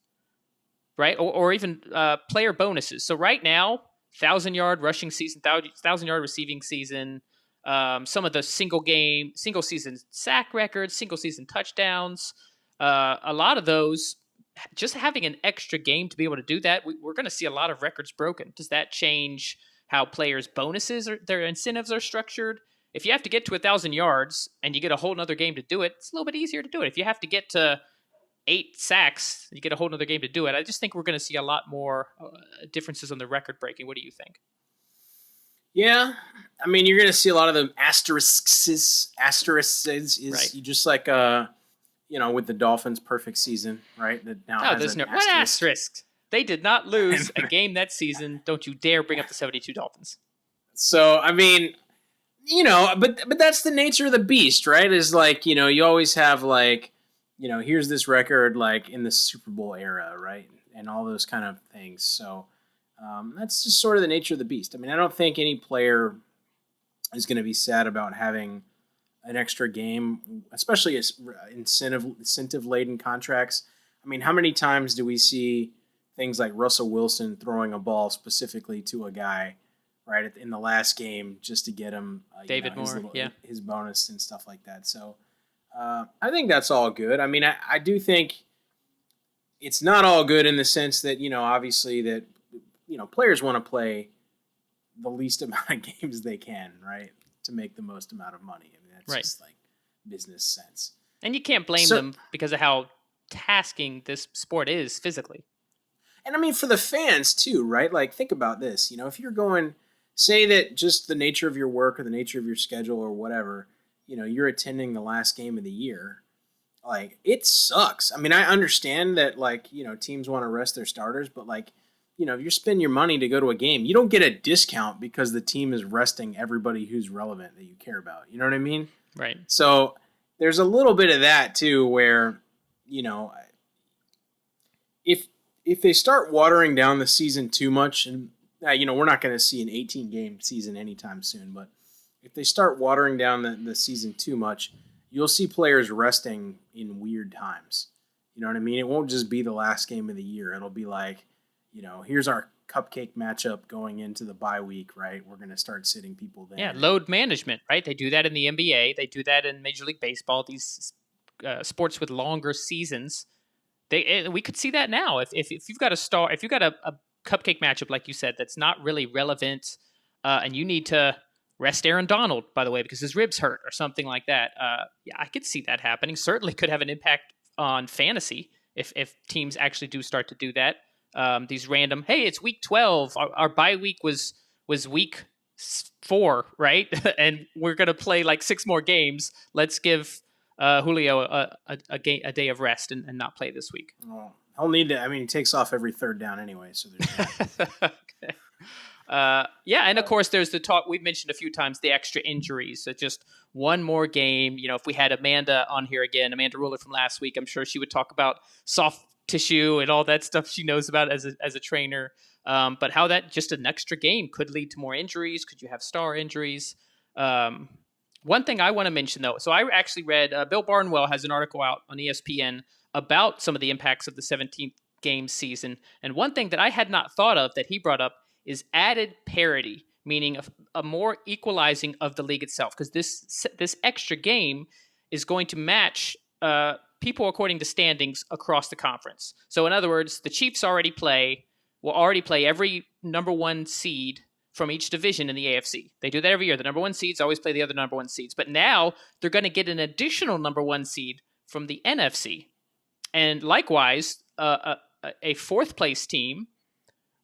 right? Or even player bonuses. So right now, 1,000-yard rushing season, 1,000-yard receiving season, some of the single season sack records, single season touchdowns, a lot of those, just having an extra game to be able to do that, we're going to see a lot of records broken. Does that change how players' bonuses or their incentives are structured? If you have to get to 1,000 yards and you get a whole nother game to do it, it's a little bit easier to do it. If you have to get to 8 sacks, you get a whole nother game to do it. I just think we're going to see a lot more differences on the record breaking. What do you think? Yeah. I mean, you're going to see a lot of the asterisks is Right. you just like, with the Dolphins' perfect season, right? That now has There's an no what asterisk. They did not lose a game that season. Don't you dare bring up the 72 Dolphins. So, I mean, but that's the nature of the beast, right? Is like, you always have like, here's this record like in the Super Bowl era, right? And all those kind of things. So that's just sort of the nature of the beast. I mean, I don't think any player is going to be sad about having an extra game, especially as incentive laden contracts. I mean, how many times do we see things like Russell Wilson throwing a ball specifically to a guy, right, in the last game just to get him David Moore, his bonus and stuff like that. So I think that's all good. I mean, I do think it's not all good in the sense that, obviously that, players want to play the least amount of games they can, right, to make the most amount of money. I mean, that's right. just like business sense. And you can't blame them because of how tasking this sport is physically. And I mean, for the fans too, right? Like, think about this. If you're going, say that just the nature of your work or the nature of your schedule or whatever, you're attending the last game of the year, like, it sucks. I mean, I understand that, like, teams want to rest their starters, but like, if you're spending your money to go to a game, you don't get a discount because the team is resting everybody who's relevant that you care about. You know what I mean? Right. So there's a little bit of that too, where, if they start watering down the season too much, and we're not going to see an 18-game season anytime soon, but if they start watering down the season too much, you'll see players resting in weird times. You know what I mean? It won't just be the last game of the year. It'll be like, here's our cupcake matchup going into the bye week, right? We're going to start sitting people there. Yeah, load management, right? They do that in the NBA. They do that in Major League Baseball. These sports with longer seasons. We could see that now. If you've got a cupcake matchup, like you said, that's not really relevant, and you need to rest Aaron Donald, by the way, because his ribs hurt or something like that. Yeah, I could see that happening. Certainly could have an impact on fantasy if teams actually do start to do that. These random, hey, it's week 12. Our bye week was week 4, right? And we're gonna play like 6 more games. Let's give Julio a day of rest and not play this week. Well, he'll need to. I mean, he takes off every third down anyway, so there's okay. And of course, there's the talk we've mentioned a few times, the extra injuries. So just one more game. If we had Amanda on here again, Amanda Ruler from last week, I'm sure she would talk about soft tissue and all that stuff she knows about as a trainer. But how that just an extra game could lead to more injuries. Could you have star injuries? One thing I want to mention, though, so I actually read Bill Barnwell has an article out on ESPN about some of the impacts of the 17th game season. And one thing that I had not thought of that he brought up is added parity, meaning a more equalizing of the league itself. Because this extra game is going to match people according to standings across the conference. So in other words, the Chiefs will already play every number 1 seed from each division in the AFC. They do that every year. The number 1 seeds always play the other number 1 seeds. But now they're going to get an additional number 1 seed from the NFC. And likewise, a 4th place team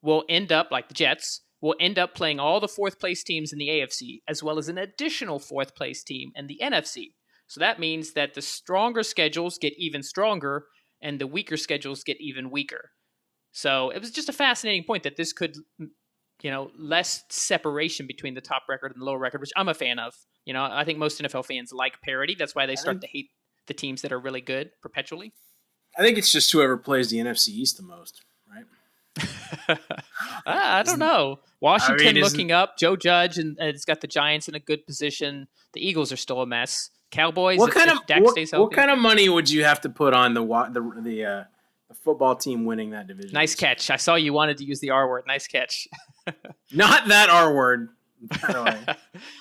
will end up, like the Jets, will end up playing all the 4th place teams in the AFC, as well as an additional 4th place team in the NFC. So that means that the stronger schedules get even stronger and the weaker schedules get even weaker. So it was just a fascinating point that this could, less separation between the top record and the lower record, which I'm a fan of. I think most NFL fans like parity. That's why they start to hate the teams that are really good perpetually. I think it's just whoever plays the NFC East the most, right? I don't know. Washington looking up. Joe Judge, and it's got the Giants in a good position. The Eagles are still a mess. Cowboys. What kind of money would you have to put on the football team winning that division? Nice catch. I saw you wanted to use the R word. Nice catch. Not that R word, by the way.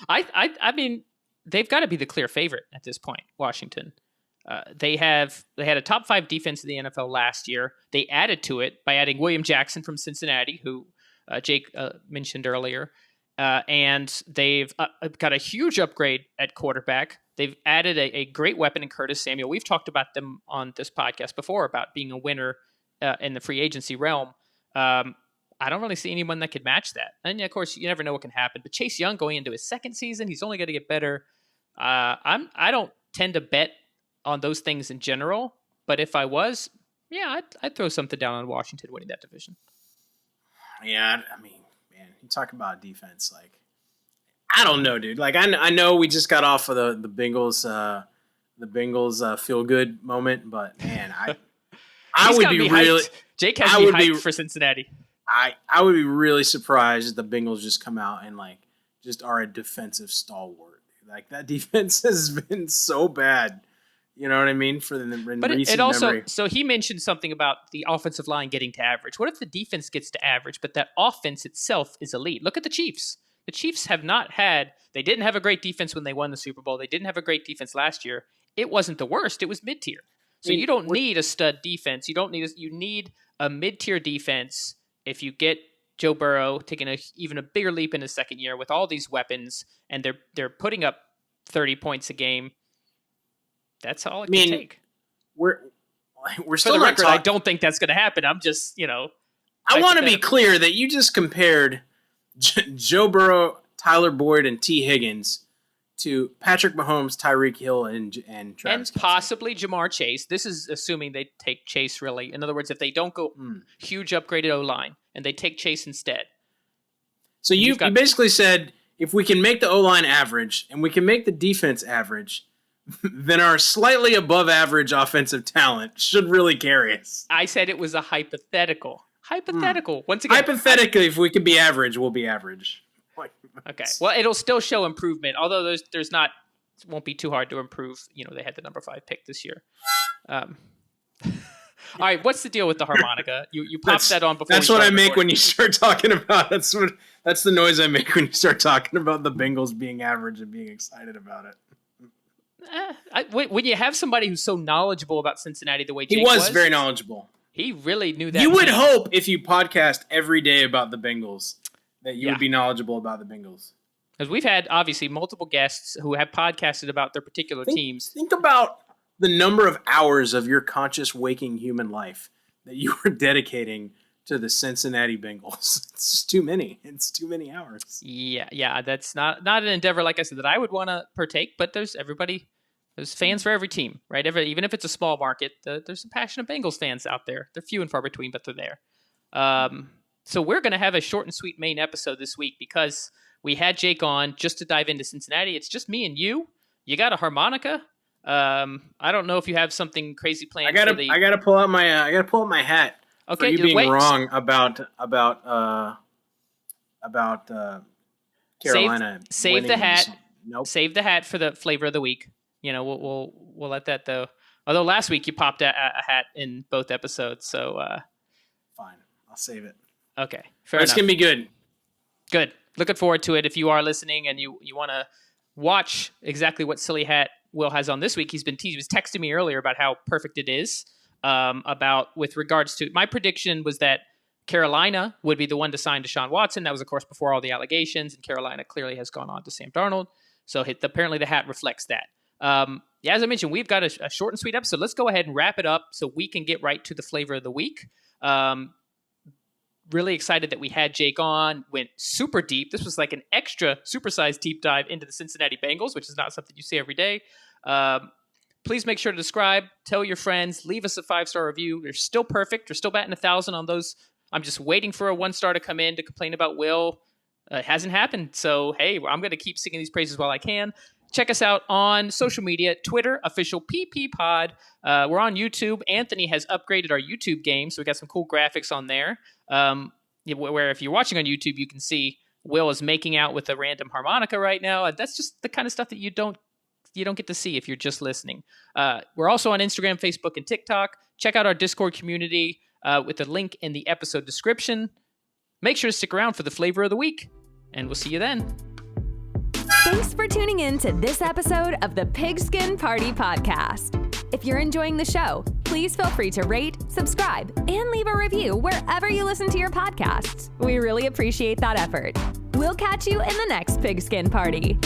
I mean, they've got to be the clear favorite at this point. Washington. They had a top 5 defense in the NFL last year. They added to it by adding William Jackson from Cincinnati, who Jake mentioned earlier. And they've got a huge upgrade at quarterback. They've added a great weapon in Curtis Samuel. We've talked about them on this podcast before about being a winner in the free agency realm. I don't really see anyone that could match that. And of course, you never know what can happen. But Chase Young going into his second season, he's only going to get better. I don't tend to bet on those things in general, but if I was, I'd throw something down on Washington winning that division. Yeah, I mean, man, you talk about defense, like, I don't know, dude. Like, I know we just got off of the Bengals feel good moment, but man, I would be really hyped. Jake has me hyped for Cincinnati. I would be really surprised if the Bengals just come out and like just are a defensive stalwart. Like, that defense has been so bad. You know what I mean? For the recent memory. So he mentioned something about the offensive line getting to average. What if the defense gets to average, but that offense itself is elite? Look at the Chiefs. The Chiefs they didn't have a great defense when they won the Super Bowl. They didn't have a great defense last year. It wasn't the worst. It was mid-tier. So you don't need a stud defense. You need a mid-tier defense. If you get Joe Burrow taking even a bigger leap in his second year with all these weapons, and they're putting up 30 points a game, that's all it can take. We're still for the record. I don't think that's going to happen. I'm just, I want to be clear that you just compared Joe Burrow, Tyler Boyd, and T. Higgins to Patrick Mahomes, Tyreek Hill, and Travis Kelce. Possibly Jamar Chase. This is assuming they take Chase, really. In other words, if they don't go huge upgraded O-line and they take Chase instead. So you basically said, if we can make the O-line average and we can make the defense average, then our slightly above average offensive talent should really carry us. I said it was a hypothetical. Once again, hypothetically, if we can be average, we'll be average. Okay. Well, it'll still show improvement, although there's not. It won't be too hard to improve. They had the number 5 pick this year. All right, what's the deal with the harmonica? You popped that on before. That's what I make when you start talking about. That's the noise I make when you start talking about the Bengals being average and being excited about it. When you have somebody who's so knowledgeable about Cincinnati the way Jake he was very knowledgeable. He really knew that. You would hope if you podcast every day about the Bengals that you would be knowledgeable about the Bengals. Because we've had, obviously, multiple guests who have podcasted about their particular teams. Think about the number of hours of your conscious waking human life that you were dedicating to the Cincinnati Bengals. It's just too many. It's too many hours. Yeah. That's not an endeavor, like I said, that I would want to partake, but there's fans for every team, right? Even if it's a small market, there's some passionate Bengals fans out there. They're few and far between, but they're there. So we're going to have a short and sweet main episode this week because we had Jake on just to dive into Cincinnati. It's just me and you. You got a harmonica. I don't know if you have something crazy planned. I gotta pull out my hat. Okay, for you being wrong about Carolina. Save the hat. Nope. Save the hat for the flavor of the week. We'll let that though. Although last week you popped a hat in both episodes, so fine, I'll save it. Okay, fair enough. It's gonna be good. Good. Looking forward to it. If you are listening and you want to watch exactly what silly hat Will has on this week, he was texting me earlier about how perfect it is. With regards to my prediction was that Carolina would be the one to sign Deshaun Watson. That was, of course, before all the allegations, and Carolina clearly has gone on to Sam Darnold. So apparently the hat reflects that. As I mentioned, we've got a short and sweet episode. Let's go ahead and wrap it up so we can get right to the flavor of the week. Really excited that we had Jake on, went super deep. This was like an extra supersized deep dive into the Cincinnati Bengals, which is not something you see every day. Please make sure to subscribe, tell your friends, leave us a 5-star review. We're still perfect. We're still batting 1,000 on those. I'm just waiting for a 1-star to come in to complain about Will. It hasn't happened. So, hey, I'm going to keep singing these praises while I can. Check us out on social media, Twitter, official PP Pod. We're on YouTube. Anthony has upgraded our YouTube game, so we got some cool graphics on there. Where if you're watching on YouTube, you can see Will is making out with a random harmonica right now. That's just the kind of stuff that you don't get to see if you're just listening. We're also on Instagram, Facebook, and TikTok. Check out our Discord community with the link in the episode description. Make sure to stick around for the flavor of the week, and we'll see you then. Thanks for tuning in to this episode of the Pigskin Party Podcast. If you're enjoying the show, please feel free to rate, subscribe, and leave a review wherever you listen to your podcasts. We really appreciate that effort. We'll catch you in the next Pigskin Party.